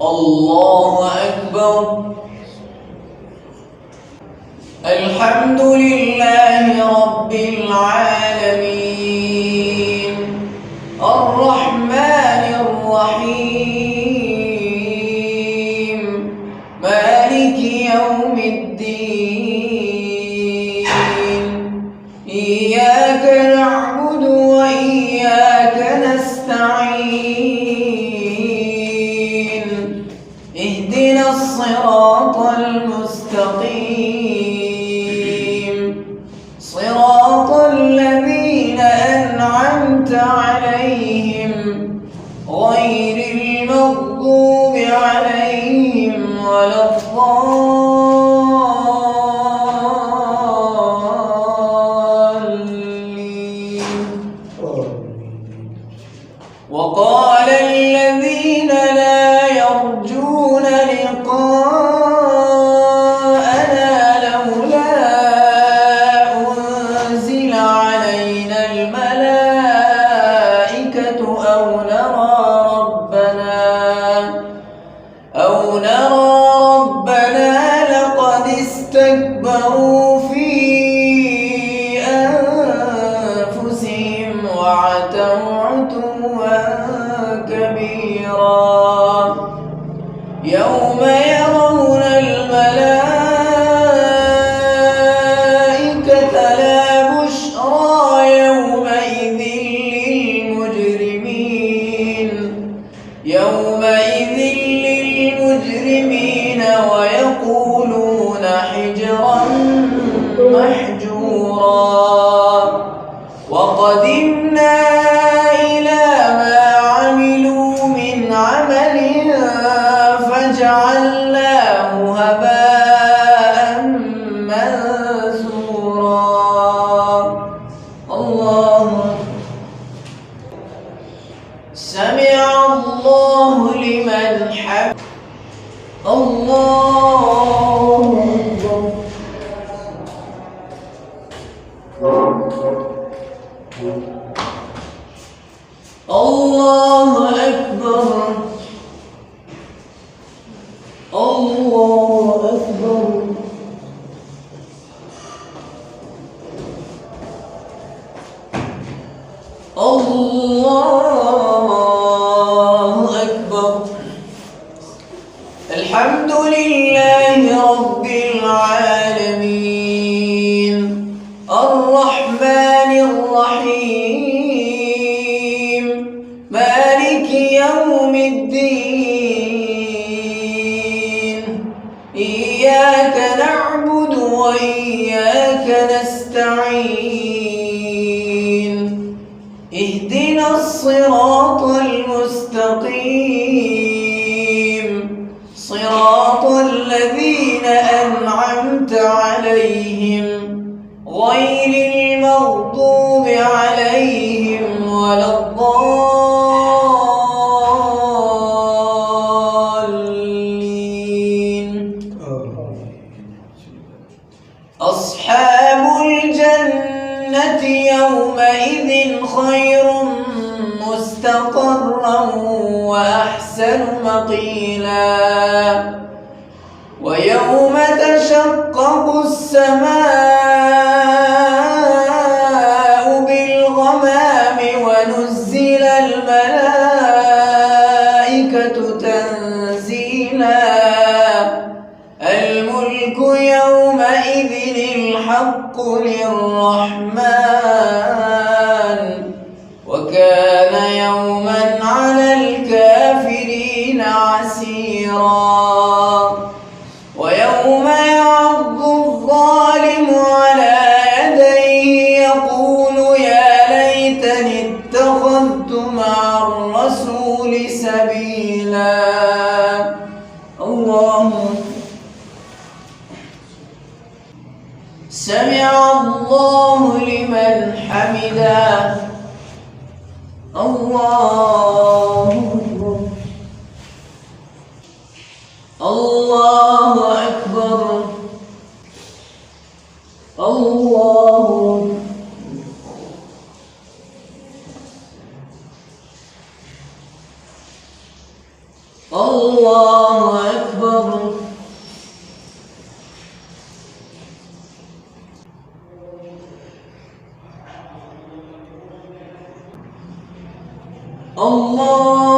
الله أكبر. الحمد لله رب العالمين الرحمن الرحيم مالك يوم الدين إياك نعبد وإياك نستعين اهدنا الصراط المستقيم صراط الذين أنعمت عليهم غير المغضوب عليهم ولا الضالين. وقال الذين لا يرجون لقاءنا لولا أنزل علينا الملائكة أو نرى ربنا لقد استكبروا في أنفسهم وعتوا عتوا كبيرا يوم يرون الملائكة لا بشرى يومئذ للمجرمين ويقولون حجرا محجورا وقدمنا إلى ما عملوا من عمل فجعلناه هباء منثورا. الله سمع الله لمن حمده. الله أكبر. الله أكبر. الله أكبر. الحمد لله رب العالمين الرحمن الرحيم مالك يوم الدين إياك نعبد وإياك نستعين اهدنا الصراط المستقيم صراط الذين أنعمت عليهم غير المغضوب عليهم ولا الضالين. أصحاب الجنة يومئذ خير مستقرا وأحسن مقيلا ويوم تشقق السماء بالغمام ونزل الملائكة تنزيلا الملك يومئذ الحق للرحمن وكان يوما على الكافرين عسيرا. ويوم يعض الظالم على يديه يقول يا ليتني اتخذت مع الرسول سبيلا. الله سمع الله لمن حمده. الله أكبر. الله أكبر. الله الله أكبر. الله